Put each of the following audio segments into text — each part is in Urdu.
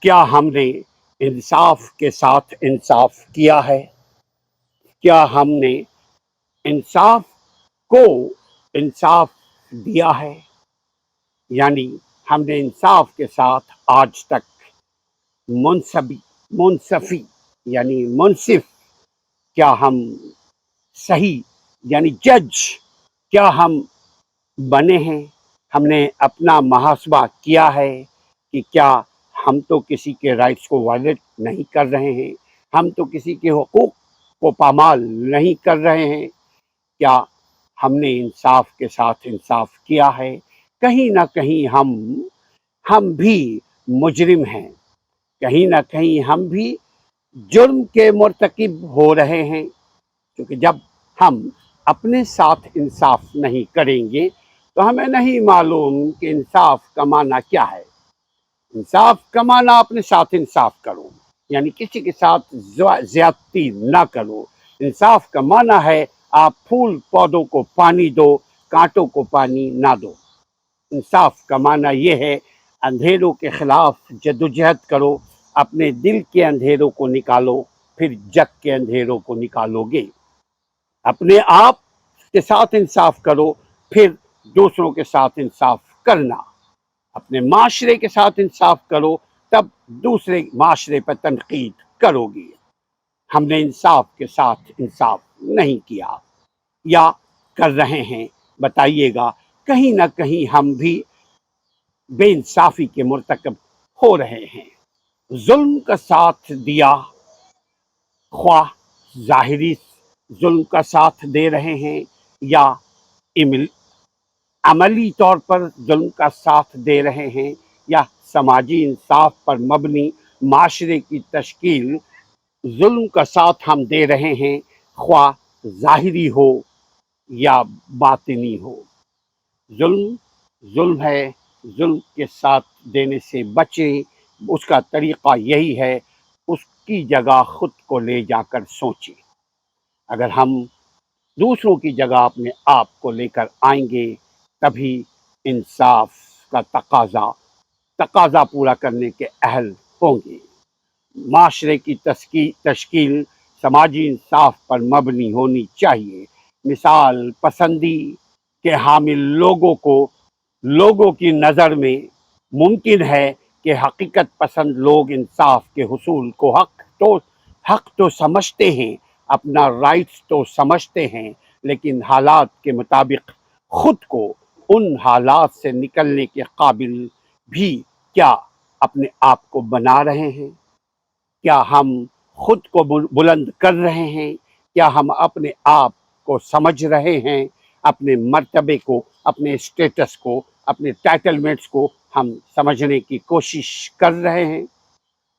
کیا ہم نے انصاف کے ساتھ انصاف کیا ہے؟ کیا ہم نے انصاف کو انصاف دیا ہے؟ یعنی ہم نے انصاف کے ساتھ آج تک منصفی یعنی منصف، کیا ہم صحیح یعنی جج کیا ہم بنے ہیں؟ ہم نے اپنا محاسبہ کیا ہے کہ کیا ہم تو کسی کے رائٹس کو وائلیٹ نہیں کر رہے ہیں، ہم تو کسی کے حقوق کو پامال نہیں کر رہے ہیں؟ کیا ہم نے انصاف کے ساتھ انصاف کیا ہے؟ کہیں نہ کہیں ہم بھی مجرم ہیں، کہیں نہ کہیں ہم بھی جرم کے مرتکب ہو رہے ہیں، کیونکہ جب ہم اپنے ساتھ انصاف نہیں کریں گے تو ہمیں نہیں معلوم کہ انصاف کا معنی کیا ہے۔ انصاف کا معنی اپنے ساتھ انصاف کرو، یعنی کسی کے ساتھ زیادتی نہ کرو۔ انصاف کا معنی ہے آپ پھول پودوں کو پانی دو، کانٹوں کو پانی نہ دو۔ انصاف کا معنی یہ ہے اندھیروں کے خلاف جدوجہد کرو، اپنے دل کے اندھیروں کو نکالو، پھر جگ کے اندھیروں کو نکالو گے۔ اپنے آپ کے ساتھ انصاف کرو، پھر دوسروں کے ساتھ انصاف کرنا۔ اپنے معاشرے کے ساتھ انصاف کرو، تب دوسرے معاشرے پر تنقید کرو گی۔ ہم نے انصاف کے ساتھ انصاف نہیں کیا یا کر رہے ہیں، بتائیے گا۔ کہیں نہ کہیں ہم بھی بے انصافی کے مرتکب ہو رہے ہیں۔ ظلم کا ساتھ دیا، خواہ ظاہری ظلم کا ساتھ دے رہے ہیں یا عملی طور پر ظلم کا ساتھ دے رہے ہیں، یا سماجی انصاف پر مبنی معاشرے کی تشکیل ظلم کا ساتھ ہم دے رہے ہیں، خواہ ظاہری ہو یا باطنی ہو۔ ظلم ہے، ظلم کے ساتھ دینے سے بچیں۔ اس کا طریقہ یہی ہے، اس کی جگہ خود کو لے جا کر سوچیں۔ اگر ہم دوسروں کی جگہ اپنے آپ کو لے کر آئیں گے، تبھی انصاف کا تقاضا پورا کرنے کے اہل ہوں گے۔ معاشرے کی تشکیل سماجی انصاف پر مبنی ہونی چاہیے۔ مثال پسندی کے حامل لوگوں کی نظر میں ممکن ہے کہ حقیقت پسند لوگ انصاف کے حصول کو حق تو سمجھتے ہیں، اپنا رائٹس تو سمجھتے ہیں، لیکن حالات کے مطابق خود کو ان حالات سے نکلنے کے قابل بھی کیا اپنے آپ کو بنا رہے ہیں؟ کیا ہم خود کو بلند کر رہے ہیں؟ کیا ہم اپنے آپ کو سمجھ رہے ہیں؟ اپنے مرتبے کو، اپنے اسٹیٹس کو، اپنے ٹائٹلمنٹس کو ہم سمجھنے کی کوشش کر رہے ہیں؟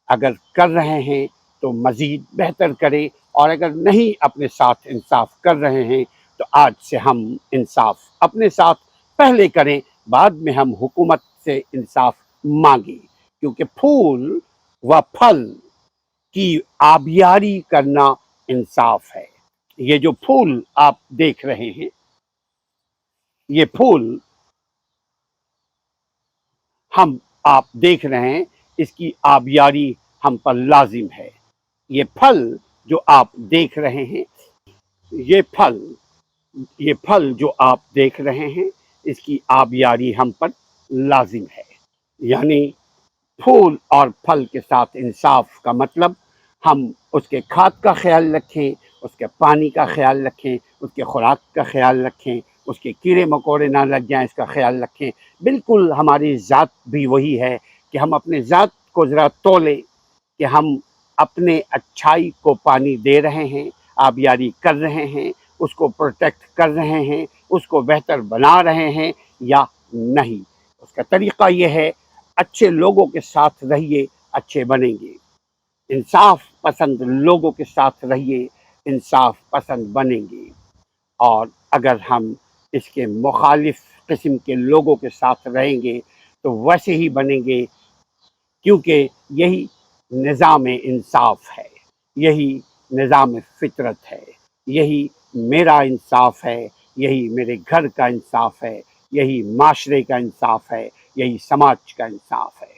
اگر کر رہے ہیں تو مزید بہتر کریں، اور اگر نہیں اپنے ساتھ انصاف کر رہے ہیں تو آج سے ہم انصاف اپنے ساتھ پہلے کریں، بعد میں ہم حکومت سے انصاف مانگیں، کیونکہ پھول و پھل کی آبیاری کرنا انصاف ہے۔ یہ جو پھول آپ دیکھ رہے ہیں، یہ پھول آپ دیکھ رہے ہیں، اس کی آبیاری ہم پر لازم ہے۔ یہ پھل جو آپ دیکھ رہے ہیں، یہ پھل جو آپ دیکھ رہے ہیں، اس کی آبیاری ہم پر لازم ہے۔ یعنی پھول اور پھل کے ساتھ انصاف کا مطلب ہم اس کے کھاد کا خیال رکھیں، اس کے پانی کا خیال رکھیں، اس کے خوراک کا خیال رکھیں، اس کے کیڑے مکوڑے نہ لگ جائیں اس کا خیال رکھیں۔ بالکل ہماری ذات بھی وہی ہے کہ ہم اپنے ذات کو ذرا تولیں کہ ہم اپنے اچھائی کو پانی دے رہے ہیں، آبیاری کر رہے ہیں، اس کو پروٹیکٹ کر رہے ہیں، اس کو بہتر بنا رہے ہیں یا نہیں۔ اس کا طریقہ یہ ہے، اچھے لوگوں کے ساتھ رہیے، اچھے بنیں گے۔ انصاف پسند لوگوں کے ساتھ رہیے، انصاف پسند بنیں گے۔ اور اگر ہم اس کے مخالف قسم کے لوگوں کے ساتھ رہیں گے تو ویسے ہی بنیں گے، کیونکہ یہی نظام انصاف ہے، یہی نظام فطرت ہے، یہی میرا انصاف ہے، یہی میرے گھر کا انصاف ہے، یہی معاشرے کا انصاف ہے، یہی سماج کا انصاف ہے۔